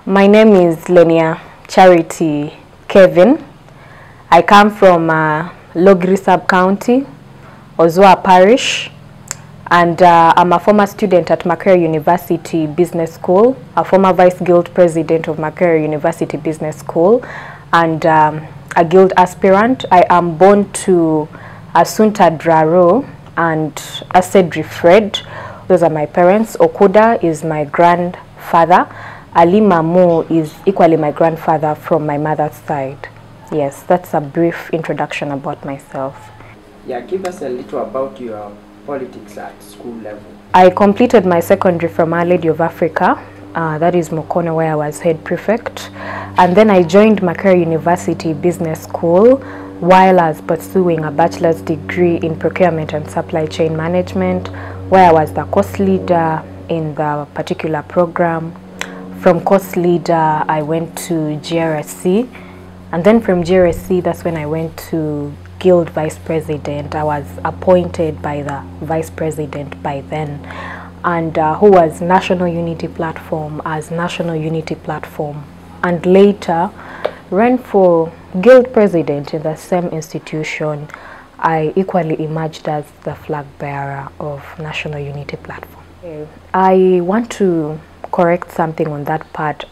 My name is Lenia Charity Kevin. I come from Logri Sub-County, Ozua Parish, and I'm a former student at Makerere University Business School, a former Vice Guild President of Makerere University Business School, and a Guild aspirant. I am born to Assunta Draro and Asedri Fred. Those are my parents. Okuda is my grandfather. Ali Mamu is equally my grandfather from my mother's side. Yes, that's a brief introduction about myself. Yeah, give us a little about your politics at school level. I completed my secondary from Our Lady of Africa. That is Mokono, where I was head prefect. And then I joined Makerere University Business School while I was pursuing a bachelor's degree in procurement and supply chain management, where I was the course leader in the particular program. From course leader, I went to GRSC, and then from GRSC, that's when I went to Guild Vice President. I was appointed by the Vice President by then, and who was National Unity Platform as National Unity Platform, and later ran for Guild President in the same institution. I equally emerged as the flag bearer of National Unity Platform. I want to correct something on that part.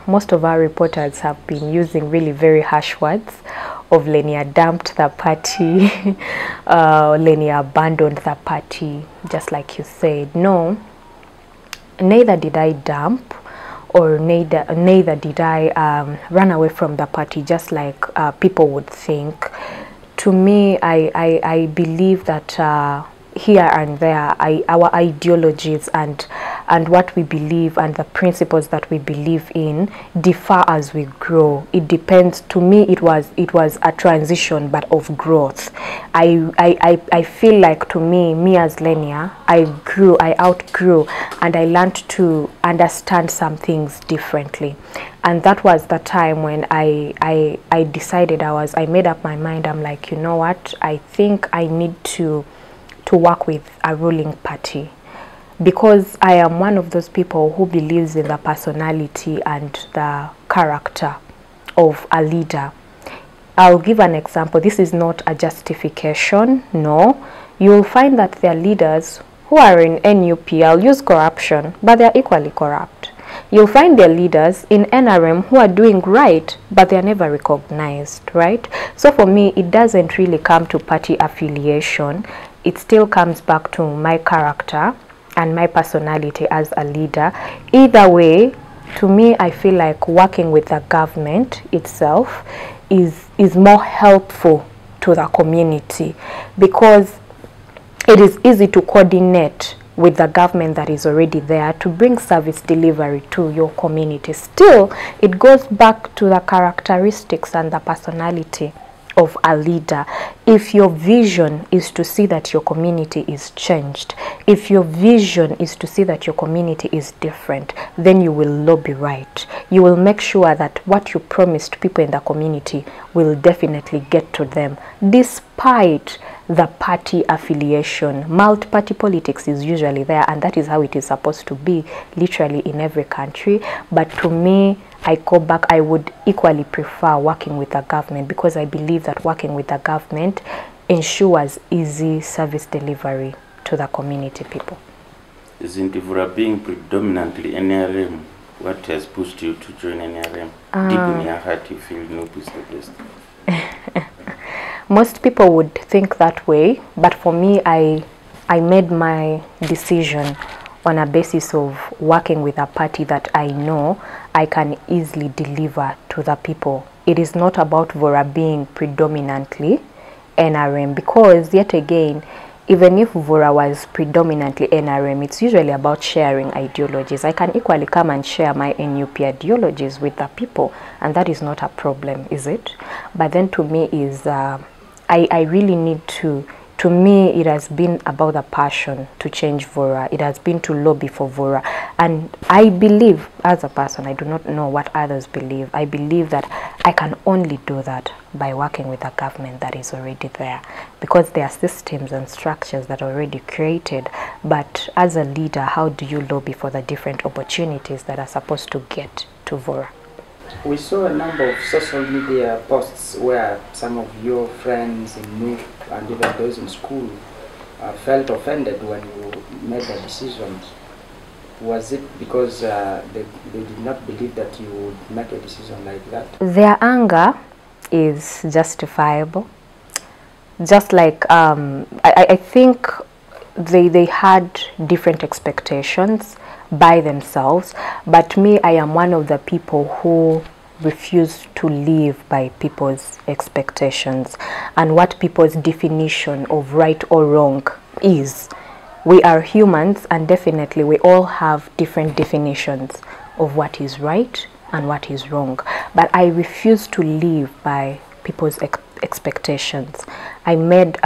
Most of our reporters have been using really very harsh words of Lenia dumped the party, Lenia abandoned the party, just like you said. No, neither did I dump, or neither did I run away from the party, just like people would think. To me, I believe that here and there, our ideologies and what we believe and the principles that we believe in differ as we grow. It depends. To me, it was a transition, but of growth. I feel like, to me as Lenia, I outgrew, and I learned to understand some things differently. And that was the time when I decided, I made up my mind. I'm like, you know what, I think I need to work with a ruling party, because I am one of those people who believes in the personality and the character of a leader. I'll give an example. This is not a justification, no. You'll find that there are leaders who are in NUP, I'll use corruption, but they're equally corrupt. You'll find their leaders in NRM who are doing right, but they are never recognized, right? So for me, it doesn't really come to party affiliation. It still comes back to my character and my personality as a leader. Either way, to me, I feel like working with the government itself is more helpful to the community, because it is easy to coordinate with the government that is already there to bring service delivery to your community. Still, it goes back to the characteristics and the personality of a leader. If your vision is to see that your community is changed, if your vision is to see that your community is different, then you will lobby right. You will make sure that what you promised people in the community will definitely get to them, despite the party affiliation. Multi-party politics is usually there, and that is how it is supposed to be, literally in every country. But to me, I go back, I would equally prefer working with the government, because I believe that working with the government ensures easy service delivery to the community people. Isn't Vurra being predominantly NRM, what has pushed you to join NRM? Deep in your heart, you feel NUP is the best. Most people would think that way, but for me, I made my decision on a basis of working with a party that I know I can easily deliver to the people. It is not about Vurra being predominantly NRM, because yet again, even if Vurra was predominantly NRM, it's usually about sharing ideologies. I can equally come and share my NUP ideologies with the people, and that is not a problem, is it? But then to me is, I really need to me, it has been about the passion to change Vurra. It has been to lobby for Vurra. And I believe, as a person, I do not know what others believe. I believe that I can only do that by working with a government that is already there, because there are systems and structures that are already created. But as a leader, how do you lobby for the different opportunities that are supposed to get to Vurra. We saw a number of social media posts where some of your friends in NUP and even those in school felt offended when you made the decisions. Was it because they did not believe that you would make a decision like that? Their anger is justifiable. Just like I think they had different expectations by themselves, but me, I am one of the people who refuse to live by people's expectations and what people's definition of right or wrong is. We are humans, and definitely we all have different definitions of what is right and what is wrong, but I refuse to live by people's expectations. I made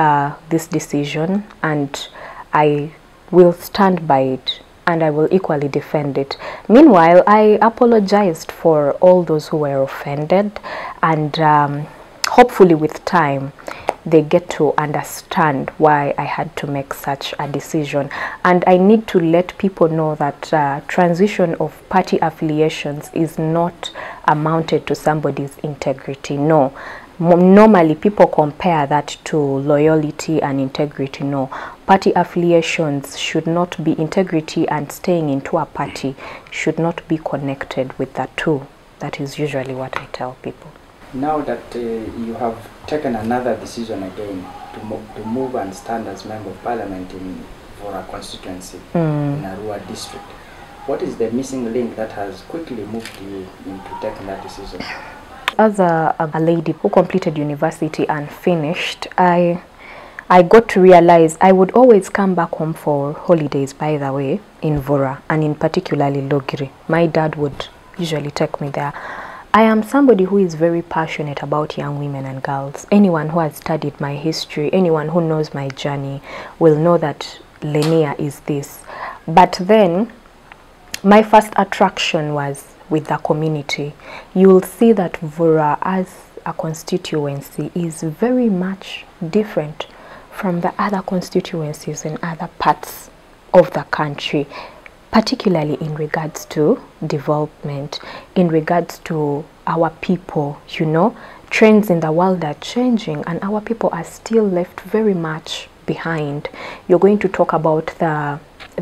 this decision and I will stand by it, and I will equally defend it. Meanwhile, I apologized for all those who were offended, and hopefully with time they get to understand why I had to make such a decision. And I need to let people know that transition of party affiliations is not amounted to somebody's integrity. No. Normally people compare that to loyalty and integrity. No, party affiliations should not be, integrity and staying into a party should not be connected with the two. That is usually what I tell people. Now that you have taken another decision again to move and stand as Member of Parliament in Vurra constituency in Arua district, what is the missing link that has quickly moved you into taking that decision? As a lady who completed university and finished, I got to realize I would always come back home for holidays, by the way, in Vurra, and in particularly Logiri. My dad would usually take me there. I am somebody who is very passionate about young women and girls. Anyone who has studied my history, anyone who knows my journey will know that Lenia is this. But then my first attraction was with the community. You will see that Vurra as a constituency is very much different from the other constituencies in other parts of the country, particularly in regards to development, in regards to our people. You know, trends in the world are changing and our people are still left very much behind. You're going to talk about the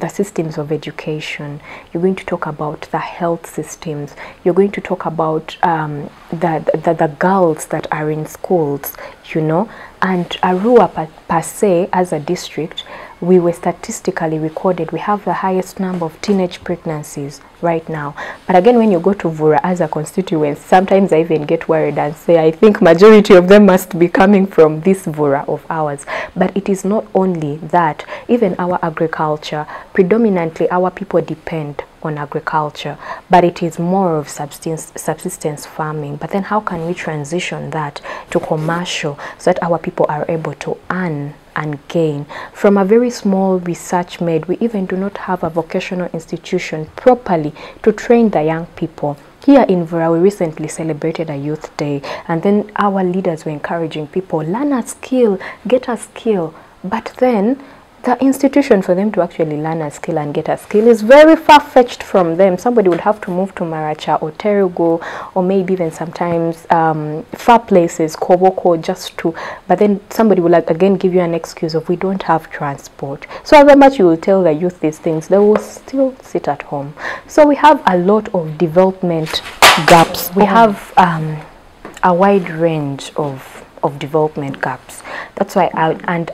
systems of education, you're going to talk about the health systems, you're going to talk about the girls that are in schools, you know. And Arua per se, as a district, we were statistically recorded, we have the highest number of teenage pregnancies right now. But again, when you go to Vurra as a constituency, sometimes I even get worried and say, I think majority of them must be coming from this Vurra of ours. But it is not only that, even our agriculture, predominantly our people depend on agriculture, but it is more of subsistence farming. But then how can we transition that to commercial so that our people are able to earn and gain? From a very small research made, we even do not have a vocational institution properly to train the young people. Here in Vurra, we recently celebrated a youth day, and then our leaders were encouraging people, learn a skill, get a skill. But then the institution for them to actually learn a skill and get a skill is very far-fetched from them. Somebody would have to move to Maracha or Terugu, or maybe even sometimes far places, Koboko, just to, but then somebody will again give you an excuse of we don't have transport. So however much you will tell the youth these things, they will still sit at home. So we have a lot of development gaps. We have a wide range of development gaps. That's why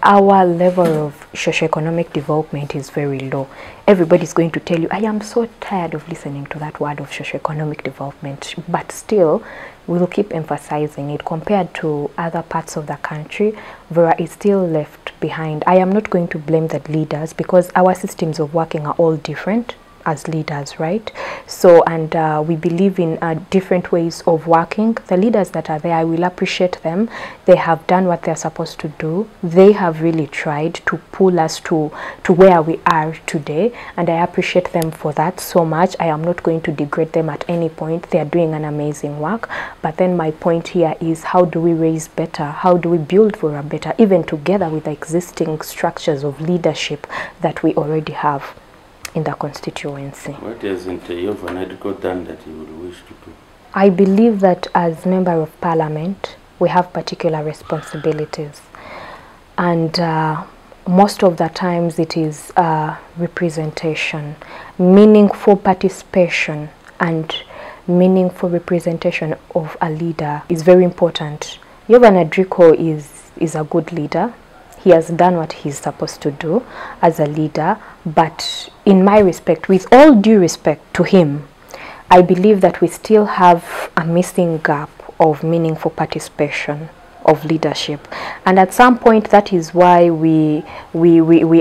our level of socioeconomic development is very low. Everybody's going to tell you, I am so tired of listening to that word of socioeconomic development, but still we'll keep emphasizing it. Compared to other parts of the country, Vurra is still left behind. I am not going to blame the leaders because our systems of working are all different as leaders, right? So, and we believe in different ways of working. The leaders that are there, I will appreciate them. They have done what they're supposed to do. They have really tried to pull us to where we are today, and I appreciate them for that so much. I am not going to degrade them at any point. They are doing an amazing work. But then my point here is, how do we raise better? How do we build Vurra better, even together with the existing structures of leadership that we already have? in the constituency. What hasn't Yovanadiko done that you would wish to do? I believe that as Member of Parliament, we have particular responsibilities. And most of the times it is representation, meaningful participation and meaningful representation of a leader is very important. Yovanadiko is a good leader. He has done what he's supposed to do as a leader, but in my respect, with all due respect to him, I believe that we still have a missing gap of meaningful participation of leadership, and at some point that is why we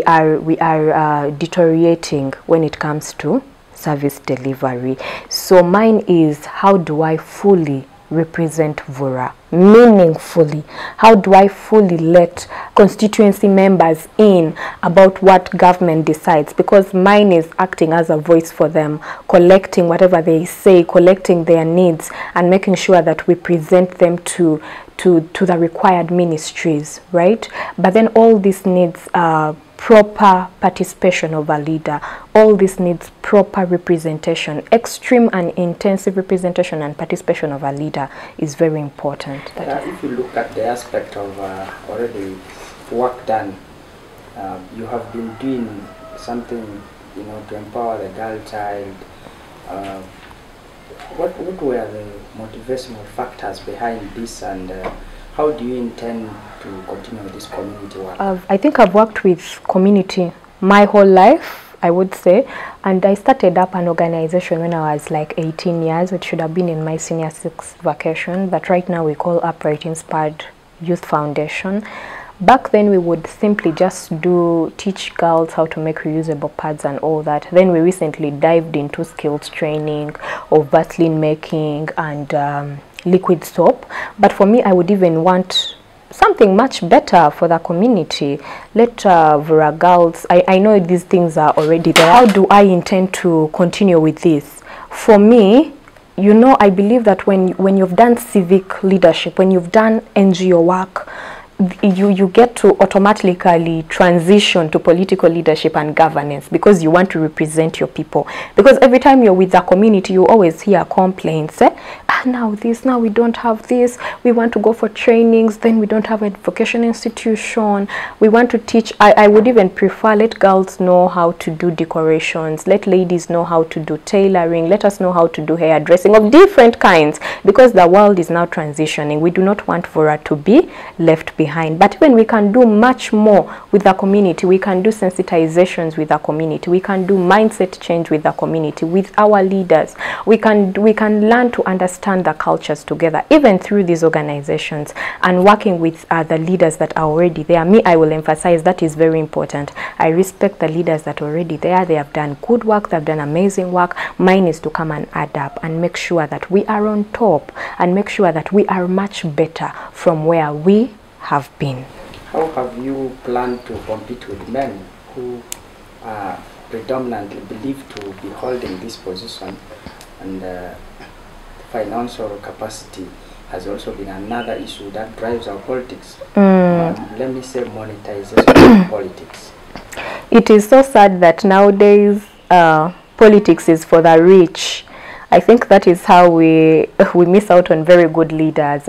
are deteriorating when it comes to service delivery. So mine is, how do I fully represent Vurra meaningfully? How do I fully let constituency members in about what government decides? Because mine is acting as a voice for them, collecting whatever they say, collecting their needs, and making sure that we present them to the required ministries, right? But then all this needs proper participation of a leader. All this needs proper representation. Extreme and intensive representation and participation of a leader is very important. If you look at the aspect of already work done, you have been doing something, you know, to empower the girl child. What were the motivational factors behind this, and how do you intend to continue this community work? I think I've worked with community my whole life, I would say, and I started up an organization when I was like 18 years. It should have been in my senior 6th vacation, but right now we call Upright Inspired Youth Foundation. Back then we would simply just teach girls how to make reusable pads and all that. Then we recently dived into skills training of Vaseline making and liquid soap. But for me, I would even want something much better for the community. Let Vurra girls, I know these things are already there. How do I intend to continue with this? For me, you know, I believe that when you've done civic leadership, when you've done NGO work, you get to automatically transition to political leadership and governance, because you want to represent your people. Because every time you're with the community, you always hear complaints. Now this, now we don't have this, we want to go for trainings, then we don't have a vocational institution, we want to teach. I would even prefer, let girls know how to do decorations, let ladies know how to do tailoring, let us know how to do hairdressing of different kinds, because the world is now transitioning. We do not want Vurra to be left behind. But when we can do much more with the community, we can do sensitizations with the community, we can do mindset change with the community, with our leaders, we can learn to understand the cultures together, even through these organizations, and working with the leaders that are already there. Me, I will emphasize that is very important. I respect the leaders that are already there. They have done good work, they've done amazing work. Mine is to come and add up and make sure that we are on top and make sure that we are much better from where we have been. How have you planned to compete with men who are predominantly believed to be holding this position, and financial capacity has also been another issue that drives our politics? Let me say monetization of politics. It is so sad that nowadays politics is for the rich. I think that is how we miss out on very good leaders.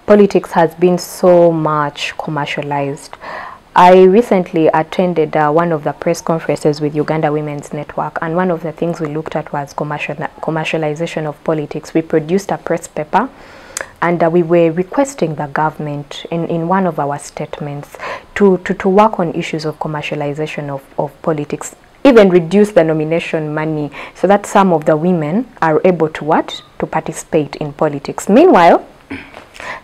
Politics has been so much commercialized. I recently attended one of the press conferences with Uganda Women's Network, and one of the things we looked at was commercialization of politics. We produced a press paper, and we were requesting the government in one of our statements to work on issues of commercialization of politics, even reduce the nomination money so that some of the women are able to participate in politics. Meanwhile,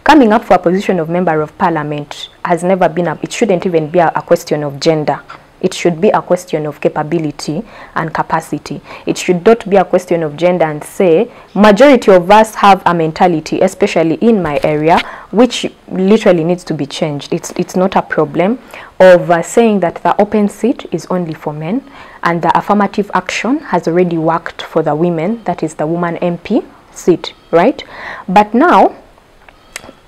coming up for a position of Member of Parliament has never been it shouldn't even be a question of gender. It should be a question of capability and capacity. It should not be a question of gender and say, majority of us have a mentality, especially in my area, which literally needs to be changed. It's not a problem of saying that the open seat is only for men and the affirmative action has already worked for the women, that is the woman MP seat, right? But now,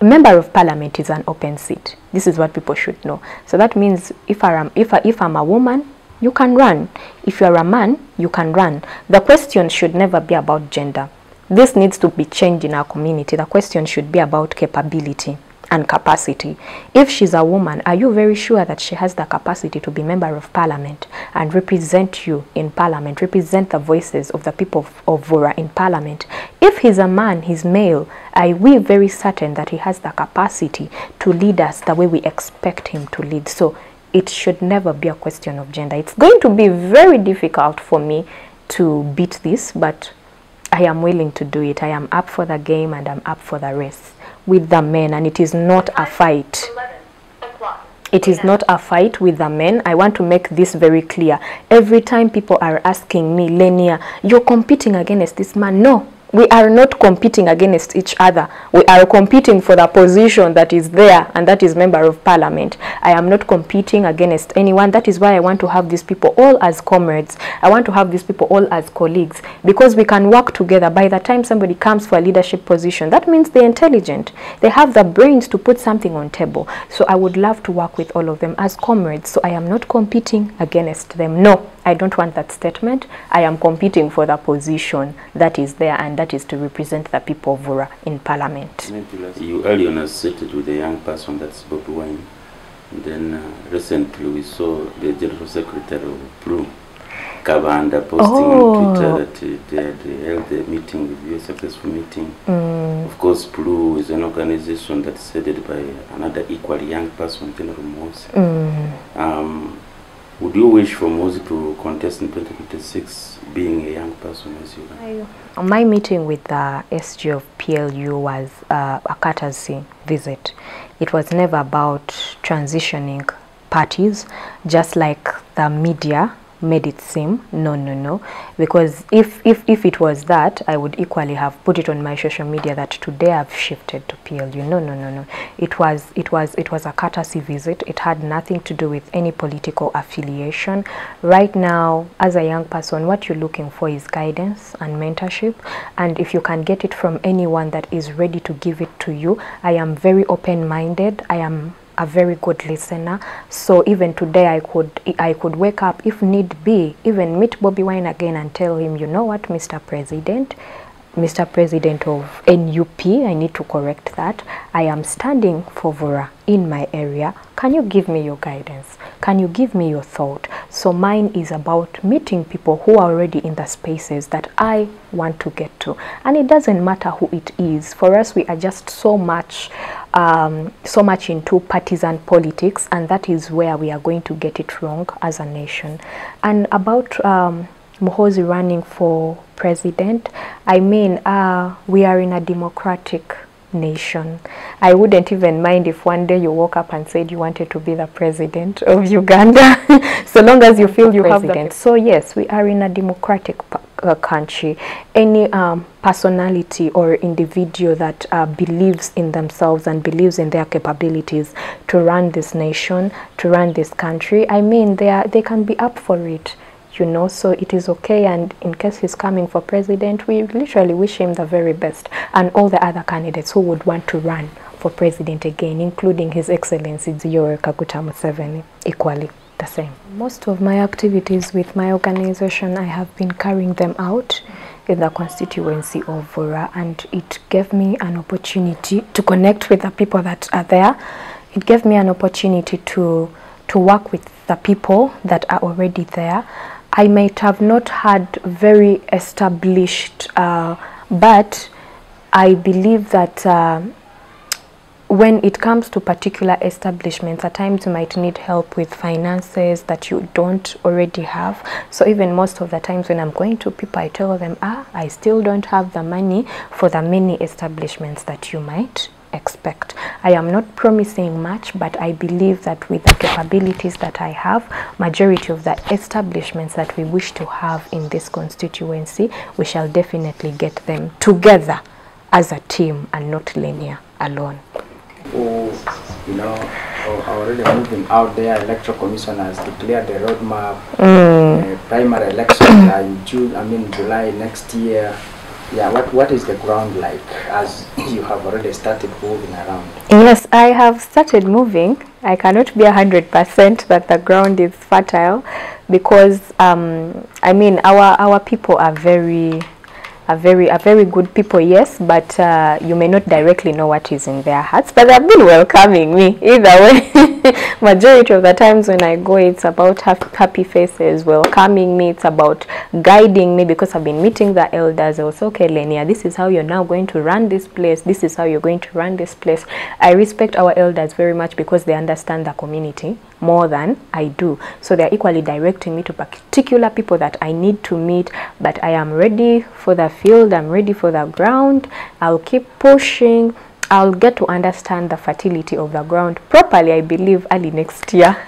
Member of Parliament is an open seat. This is what people should know. So that means if I'm a woman, you can run. If you're a man, you can run. The question should never be about gender. This needs to be changed in our community. The question should be about capability and capacity. If she's a woman, are you very sure that she has the capacity to be member of parliament and represent you in parliament, represent the voices of the people of Vurra in parliament? If he's a man, he's male, are we very certain that he has the capacity to lead us the way we expect him to lead? So it should never be a question of gender. It's going to be very difficult for me to beat this, but I am willing to do it. I am up for the game and I'm up for the race with the men, and it is not a fight. It is not a fight with the men. I want to make this very clear. Every time people are asking me, Lenia, you're competing against this man. No, we are not competing against each other. We are competing for the position that is there, and that is member of parliament. I am not competing against anyone. That is why I want to have these people all as comrades. I want to have these people all as colleagues, because we can work together. By the time somebody comes for a leadership position, that means they're intelligent. They have the brains to put something on table. So I would love to work with all of them as comrades. So I am not competing against them. No, I don't want that statement. I am competing for the position that is there, and that is to represent the people of Vurra in parliament. You earlier associated with a young person, that's Bobi Wine. And then recently we saw the General Secretary of Blue, Kabanda, posting on Twitter that they held a meeting with you, a successful meeting. Of course, Blue is an organization that's headed by another equally young person, General Mosi. Would you wish for Mosi to contest in 2026, being a young person as you are? My meeting with the SG of PLU was a courtesy visit. It was never about transitioning parties, just like the media made it seem. No, because if it was that, I would equally have put it on my social media that today I've shifted to PLU. No. It was a courtesy visit. It had nothing to do with any political affiliation. Right now, as a young person, what you're looking for is guidance and mentorship, and if you can get it from anyone that is ready to give it to you, I am very open-minded. I am a very good listener. So even today I could wake up, if need be, even meet Bobi Wine again and tell him, you know what, Mr. President of NUP, I need to correct that. I am standing for Vurra in my area. Can you give me your guidance? Can you give me your thought? So mine is about meeting people who are already in the spaces that I want to get to. And it doesn't matter who it is. For us, we are just so much into partisan politics, and that is where we are going to get it wrong as a nation. And about Muhoozi running for president, I mean, we are in a democratic nation. I wouldn't even mind if one day you woke up and said you wanted to be the president of Uganda, so long as you feel you have the... So yes, we are in a democratic country. Any personality or individual that believes in themselves and believes in their capabilities to run this nation, to run this country, I mean, they can be up for it. You know, so it is okay. And in case he's coming for president, we literally wish him the very best, and all the other candidates who would want to run for president again, including His Excellency Yoweri Kaguta Museveni, equally the same. Most of my activities with my organization, I have been carrying them out in the constituency of Vurra, and it gave me an opportunity to connect with the people that are there. It gave me an opportunity to work with the people that are already there. I might have not had very established, but I believe that when it comes to particular establishments, at times you might need help with finances that you don't already have. So even most of the times when I'm going to people, I tell them, I still don't have the money for the many establishments that you might expect. I am not promising much, but I believe that with the capabilities that I have, majority of the establishments that we wish to have in this constituency, we shall definitely get them together as a team and not Lenia alone. You know, already moving out there, electoral commission has declared the roadmap. Primary elections are in July next year. Yeah, what is the ground like, as you have already started moving around? Yes, I have started moving. I cannot be 100% that the ground is fertile, because I mean our people are very good people, yes, but you may not directly know what is in their hearts, but they've been welcoming me either way. Majority of the times when I go, it's about happy faces, welcoming me, it's about guiding me, because I've been meeting the elders. I was okay, Lenia, this is how you're now going to run this place, this is how you're going to run this place. I respect our elders very much because they understand the community more than I do, so they're equally directing me to particular people that I need to meet. But I am ready for the field, I'm ready for the ground. I'll keep pushing. I'll get to understand the fertility of the ground properly, I believe, early next year.